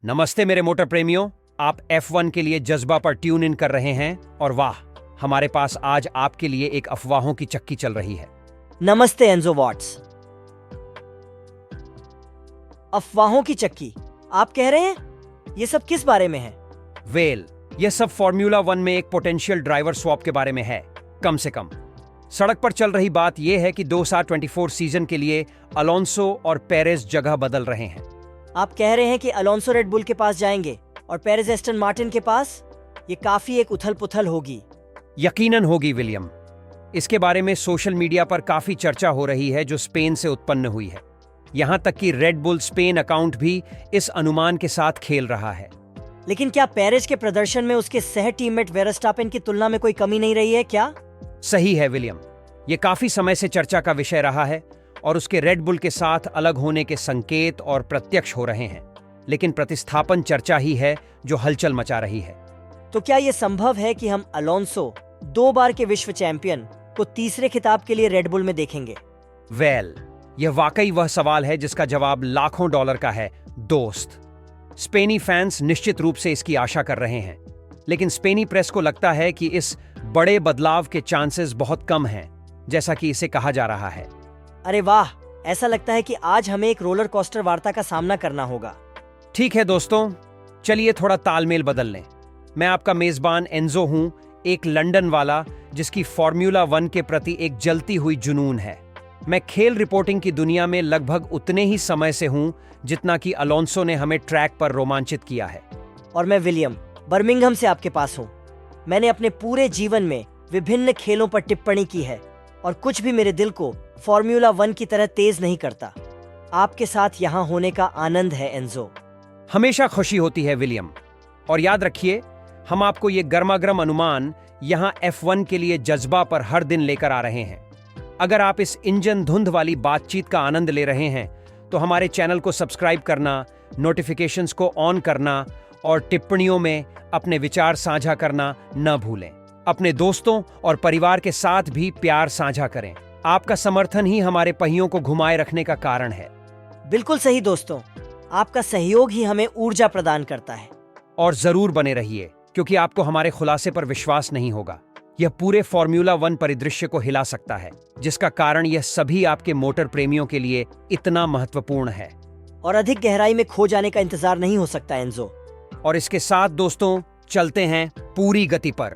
नमस्ते मेरे मोटर प्रेमियों, आप F1 के लिए जज्बा पर ट्यून इन कर रहे हैं और वाह, हमारे पास आज आपके लिए एक अफवाहों की चक्की चल रही है। नमस्ते एंजो वॉट्स। अफवाहों की चक्की आप कह रहे हैं? ये सब किस बारे में है? यह सब फॉर्मूला 1 में एक पोटेंशियल ड्राइवर स्वैप के बारे में है। कम से कम सड़क पर चल रही बात यह है कि 2024 सीजन के लिए अलोंसो और पेरेज जगह बदल रहे हैं। आप कह रहे हैं कि अलोंसो रेड बुल के पास जाएंगे और पेरेज एस्टन मार्टिन के पास? ये काफी एक उथल पुथल होगी। यकीनन होगी विलियम। इसके बारे में सोशल मीडिया पर काफी चर्चा हो रही है जो स्पेन से उत्पन्न हुई है। यहां तक कि रेड बुल स्पेन अकाउंट भी इस अनुमान के साथ खेल रहा है। लेकिन क्या पेरेज के प्रदर्शन में उसके सह टीममेट वेरस्टापेन की तुलना में कोई कमी नहीं रही है क्या? सही है विलियम, ये काफी समय से चर्चा का विषय रहा है और उसके रेड बुल के साथ अलग होने के संकेत और प्रत्यक्ष हो रहे हैं, लेकिन प्रतिस्थापन चर्चा ही है जो हलचल मचा रही है। तो क्या यह संभव है कि हम अलोंसो 2 बार के विश्व चैंपियन को तीसरे खिताब के लिए रेड बुल में देखेंगे? यह वाकई वह सवाल है जिसका जवाब लाखों डॉलर का है दोस्त। स्पेनी फैंस निश्चित रूप से इसकी आशा कर रहे हैं, लेकिन स्पेनी प्रेस को लगता है कि इस बड़े बदलाव के चांसेस बहुत कम हैं, जैसा कि इसे कहा जा रहा है। अरे वाह, ऐसा लगता है कि आज हमें एक रोलर कोस्टर वार्ता का सामना करना होगा। ठीक है दोस्तों, चलिए थोड़ा तालमेल बदल लें। मैं आपका मेजबान एंजो हूं, एक लंदन वाला जिसकी फॉर्मूला 1 के प्रति एक जलती हुई जुनून है। मैं खेल रिपोर्टिंग की दुनिया में लगभग उतने ही समय से हूं जितना कि अलोंसो ने हमें ट्रैक पर रोमांचित किया है। और मैं विलियम, बर्मिंघम से आपके पास हूं। मैंने अपने पूरे जीवन में विभिन्न खेलों पर टिप्पणी की है और कुछ भी मेरे दिल को फॉर्मूला 1 की तरह तेज नहीं करता। आपके साथ यहाँ होने का आनंद है एंजो। हमेशा खुशी होती है विलियम, और याद रखिए, हम आपको ये गर्मागर्म अनुमान यहाँ F1 के लिए जज्बा पर हर दिन लेकर आ रहे हैं। अगर आप इस इंजन धुंध वाली बातचीत का आनंद ले रहे हैं तो हमारे चैनल को सब्सक्राइब करना, नोटिफिकेशंस को ऑन करना और टिप्पणियों में अपने विचार साझा करना न भूलें। अपने दोस्तों और परिवार के साथ भी प्यार साझा करें। आपका समर्थन ही हमारे पहियों को घुमाए रखने का कारण है। बिल्कुल सही दोस्तों, आपका सहयोग ही हमें ऊर्जा प्रदान करता है। और जरूर बने रहिए, क्योंकि आपको हमारे खुलासे पर विश्वास नहीं होगा। यह पूरे फॉर्मूला 1 परिदृश्य को हिला सकता है, जिसका कारण यह सभी आपके मोटर प्रेमियों के लिए इतना महत्वपूर्ण है। और अधिक गहराई में खो जाने का इंतजार नहीं हो सकता एंजो। और इसके साथ दोस्तों, चलते हैं पूरी गति पर।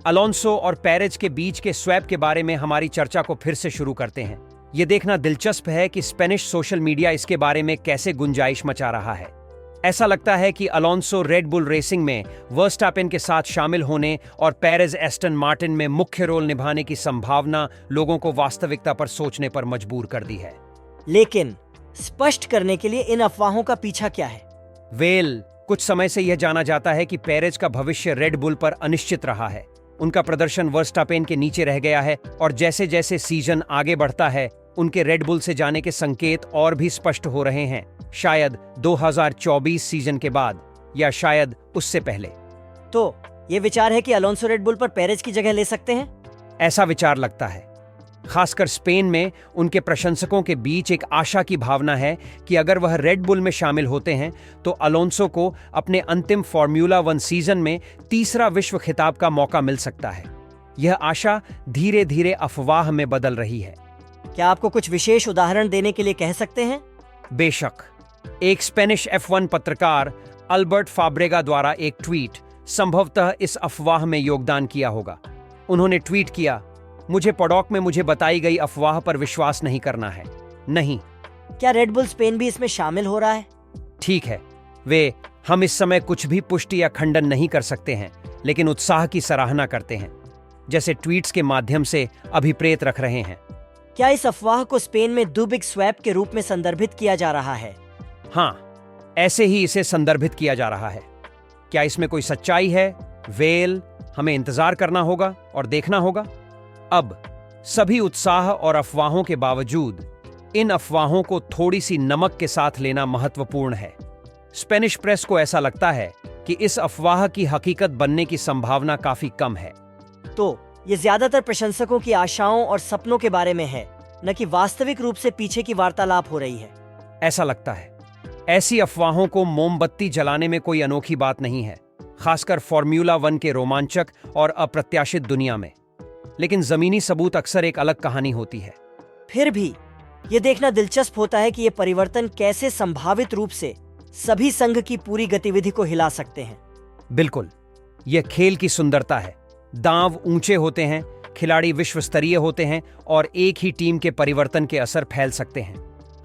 अलोंसो और पेरेज के बीच के स्वैप के बारे में हमारी चर्चा को फिर से शुरू करते हैं। यह देखना दिलचस्प है कि स्पेनिश सोशल मीडिया इसके बारे में कैसे गुंजाइश मचा रहा है। ऐसा लगता है कि अलोंसो रेड बुल रेसिंग में वर्स्टापेन के साथ शामिल होने और पेरेज एस्टन मार्टिन में मुख्य रोल निभाने की संभावना लोगों को वास्तविकता पर सोचने पर मजबूर कर दी है। लेकिन स्पष्ट करने के लिए इन अफवाहों का पीछा क्या है? कुछ समय से यह जाना जाता है कि पेरेज का भविष्य रेड बुल पर अनिश्चित रहा है। उनका प्रदर्शन वर्स्टापेन के नीचे रह गया है और जैसे जैसे सीजन आगे बढ़ता है, उनके रेड बुल से जाने के संकेत और भी स्पष्ट हो रहे हैं, शायद 2024 सीजन के बाद या शायद उससे पहले। तो ये विचार है कि अलोंसो रेड बुल पर पेरेज की जगह ले सकते हैं? ऐसा विचार लगता है। खासकर स्पेन में उनके प्रशंसकों के बीच एक आशा की भावना है कि अगर वह रेड बुल में शामिल होते हैं तो अलोंसो को अपने अंतिम फॉर्मूला 1 सीजन में तीसरा विश्व खिताब का मौका मिल सकता है। यह आशा धीरे धीरे अफवाह में बदल रही है। क्या आपको कुछ विशेष उदाहरण देने के लिए कह सकते हैं? बेशक। एक स्पेनिश F1 पत्रकार अल्बर्ट फाब्रेगा द्वारा एक ट्वीट संभवतः इस अफवाह में योगदान किया होगा। उन्होंने ट्वीट किया, मुझे पडॉक में मुझे बताई गई अफवाह पर विश्वास नहीं करना है। नहीं। क्या रेड बुल स्पेन भी इसमें शामिल हो रहा है? ठीक है, हम इस समय कुछ भी पुष्टि या खंडन नहीं कर सकते हैं, लेकिन उत्साह की सराहना करते हैं, जैसे ट्वीट्स के माध्यम से अभिप्रेत रख रहे हैं। क्या इस अफवाह को स्पेन में दो बिग स्वैप के रूप में संदर्भित किया जा रहा है? हाँ, ऐसे ही इसे संदर्भित किया जा रहा है। क्या इसमें कोई सच्चाई है? हमें इंतजार करना होगा और देखना होगा। अब सभी उत्साह और अफवाहों के बावजूद इन अफवाहों को थोड़ी सी नमक के साथ लेना महत्वपूर्ण है। स्पेनिश प्रेस को ऐसा लगता है कि इस अफवाह की हकीकत बनने की संभावना काफी कम है। तो ये ज्यादातर प्रशंसकों की आशाओं और सपनों के बारे में है, न कि वास्तविक रूप से पीछे की वार्तालाप हो रही है। ऐसा लगता है। ऐसी अफवाहों को मोमबत्ती जलाने में कोई अनोखी बात नहीं है, खासकर फॉर्मूला 1 के रोमांचक और अप्रत्याशित दुनिया में। लेकिन जमीनी सबूत अक्सर एक अलग कहानी होती है। फिर भी ये देखना दिलचस्प होता है कि ये परिवर्तन कैसे संभावित रूप से सभी संघ की पूरी गतिविधि को हिला सकते हैं। बिल्कुल, यह खेल की सुंदरता है। दांव ऊंचे होते हैं, खिलाड़ी विश्व स्तरीय होते हैं और एक ही टीम के परिवर्तन के असर फैल सकते हैं।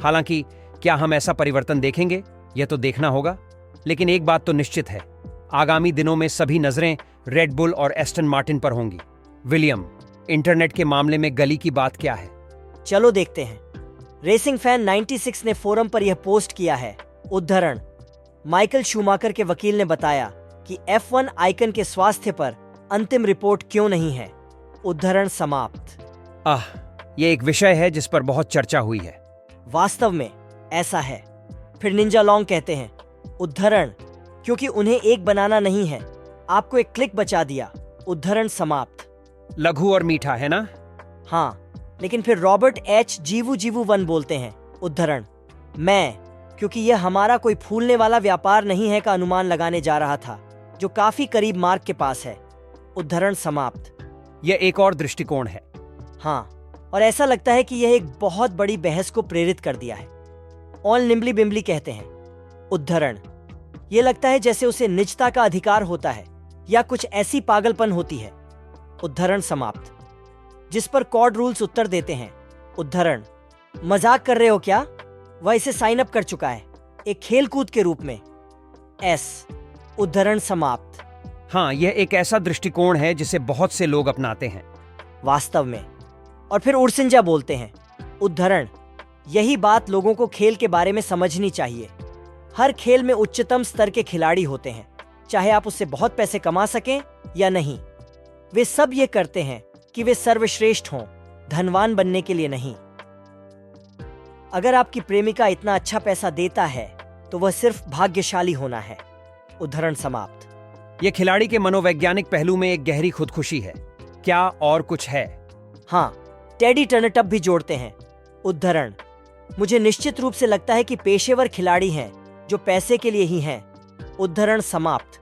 हालांकि क्या हम ऐसा परिवर्तन देखेंगे, यह तो देखना होगा। लेकिन एक बात तो निश्चित है, आगामी दिनों में सभी नजरें रेड बुल और एस्टन मार्टिन पर होंगी। विलियम, इंटरनेट के मामले में गली की बात क्या है? चलो देखते हैं। रेसिंग फैन 96 ने फोरम पर यह पोस्ट किया है। उद्धरण, माइकल शूमाकर के वकील ने बताया कि F1 आइकन के स्वास्थ्य पर अंतिम रिपोर्ट क्यों नहीं है। उद्धरण समाप्त। यह एक विषय है जिस पर बहुत चर्चा हुई है। वास्तव में ऐसा है। फिर निंजा लॉन्ग कहते हैं, उद्धरण, क्योंकि उन्हें एक बनाना नहीं है, आपको एक क्लिक बचा दिया। उद्धरण समाप्त। लघु और मीठा है ना? हाँ, लेकिन फिर रॉबर्ट एच जीवू 1 बोलते हैं, उद्धरण, मैं, क्योंकि यह हमारा कोई फूलने वाला व्यापार नहीं है का अनुमान लगाने जा रहा था, जो काफी करीब मार्क के पास है। उद्धरण समाप्त। यह एक और दृष्टिकोण है। हाँ, और ऐसा लगता है कि यह एक बहुत बड़ी बहस को प्रेरित कर दिया है। ऑल निम्बली बिम्बली कहते हैं, उद्धरण, यह लगता है जैसे उसे निजता का अधिकार होता है या कुछ ऐसी पागलपन होती है। उद्धरण समाप्त। जिस पर कॉर्ड रूल्स उत्तर देते हैं, उद्धरण, मजाक कर रहे हो क्या? वह इसे साइन अप कर चुका है, एक खेल कूद के रूप में। एस। उद्धरण समाप्त। हाँ, यह एक ऐसा दृष्टिकोण है जिसे बहुत से लोग अपनाते हैं। वास्तव में। और फिर उर्सिंजा बोलते हैं, उद्धरण, यही बात लोगों को खेल के बारे में समझनी चाहिए। हर खेल में उच्चतम स्तर के खिलाड़ी होते हैं, चाहे आप उससे बहुत पैसे कमा सकें या नहीं। वे सब ये करते हैं कि वे सर्वश्रेष्ठ हों, धनवान बनने के लिए नहीं। अगर आपकी प्रेमिका इतना अच्छा पैसा देता है तो वह सिर्फ भाग्यशाली होना है। उद्धरण समाप्त। यह खिलाड़ी के मनोवैज्ञानिक पहलू में एक गहरी खुदकुशी है। क्या और कुछ है? हाँ, टेडी टर्नटप भी जोड़ते हैं। उद्धरण, मुझे निश्चित रूप से लगता है कि पेशेवर खिलाड़ी हैं जो पैसे के लिए ही हैं। उद्धरण समाप्त।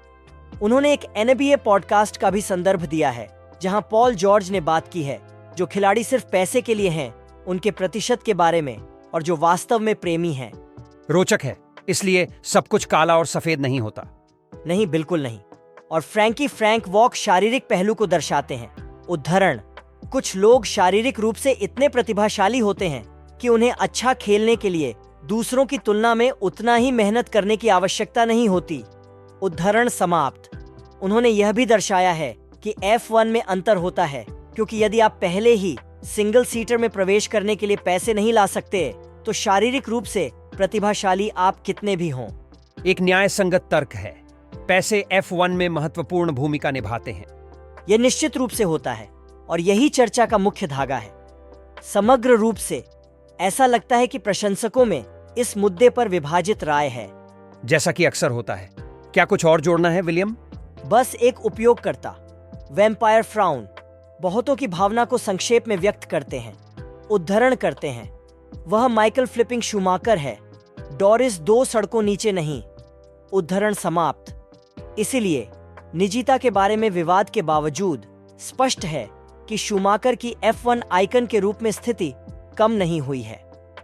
उन्होंने एक NBA पॉडकास्ट का भी संदर्भ दिया है जहां पॉल जॉर्ज ने बात की है, जो खिलाड़ी सिर्फ पैसे के लिए हैं, उनके प्रतिशत के बारे में, और जो वास्तव में प्रेमी हैं। रोचक है। इसलिए सब कुछ काला और सफेद नहीं होता। नहीं, बिल्कुल नहीं। और फ्रैंक वॉक शारीरिक पहलू को दर्शाते हैं। उद्धरण, कुछ लोग शारीरिक रूप से इतने प्रतिभाशाली होते हैं कि उन्हें अच्छा खेलने के लिए दूसरों की तुलना में उतना ही मेहनत करने की आवश्यकता नहीं होती। उद्धरण समाप्त। उन्होंने यह भी दर्शाया है कि F1 में अंतर होता है, क्योंकि यदि आप पहले ही सिंगल सीटर में प्रवेश करने के लिए पैसे नहीं ला सकते, तो शारीरिक रूप से प्रतिभाशाली आप कितने भी हों। एक न्याय संगत तर्क है। पैसे F1 में महत्वपूर्ण भूमिका निभाते हैं। यह निश्चित रूप से होता है, और यही चर्चा का मुख्य धागा है। समग्र रूप से ऐसा लगता है कि प्रशंसकों में इस मुद्दे पर विभाजित राय है। जैसा कि अक्सर होता है। क्या कुछ और जोड़ना है, विलियम? बस एक उपयोगकर्ता, वैम्पायर फ्राउन, बहुतों की भावना को संक्षेप में व्यक्त करते हैं। उद्धरण करते हैं, वह माइकल फ्लिपिंग शूमाकर है, डोरिस 2 सड़कों नीचे नहीं। उद्धरण समाप्त। इसलिए निजीता के बारे में विवाद के बावजूद स्पष्ट है कि शूमाकर की F1 आइकन के रूप में स्थिति कम नहीं हुई है।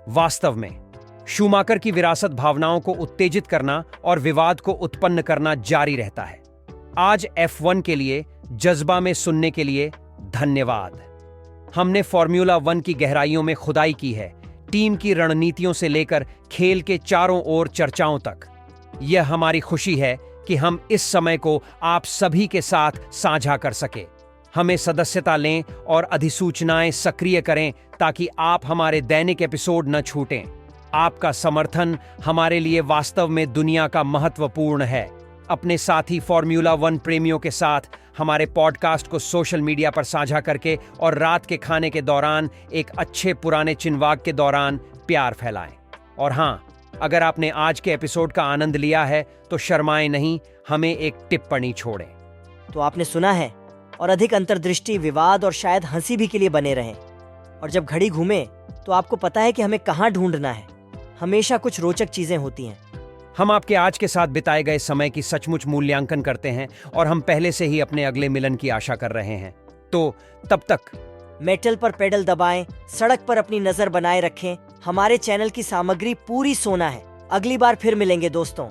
वास्तव में शूमाकर की विरासत भावनाओं को उत्तेजित करना और विवाद को उत्पन्न करना जारी रहता है। आज F1 के लिए जज्बा में सुनने के लिए धन्यवाद। हमने फॉर्मूला 1 की गहराइयों में खुदाई की है, टीम की रणनीतियों से लेकर खेल के चारों ओर चर्चाओं तक। यह हमारी खुशी है कि हम इस समय को आप सभी के साथ साझा कर सके। हमें सदस्यता लें और अधिसूचनाएं सक्रिय करें ताकि आप हमारे दैनिक एपिसोड न छूटें। आपका समर्थन हमारे लिए वास्तव में दुनिया का महत्वपूर्ण है। अपने साथी फॉर्मूला 1 प्रेमियों के साथ हमारे पॉडकास्ट को सोशल मीडिया पर साझा करके और रात के खाने के दौरान एक अच्छे पुराने चिनवाग के दौरान प्यार फैलाएं। और हाँ, अगर आपने आज के एपिसोड का आनंद लिया है तो शर्माएं नहीं, हमें एक टिप्पणी छोड़ें। तो आपने सुना है, और अधिक अंतर्दृष्टि, विवाद और शायद हंसी भी के लिए बने रहें। और जब घड़ी घूमे तो आपको पता है कि हमें कहाँ ढूंढना है। हमेशा कुछ रोचक चीजें होती हैं। हम आपके आज के साथ बिताए गए समय की सचमुच मूल्यांकन करते हैं और हम पहले से ही अपने अगले मिलन की आशा कर रहे हैं। तो तब तक मेटल पर पेडल दबाएं, सड़क पर अपनी नजर बनाए रखें। हमारे चैनल की सामग्री पूरी सोना है। अगली बार फिर मिलेंगे दोस्तों।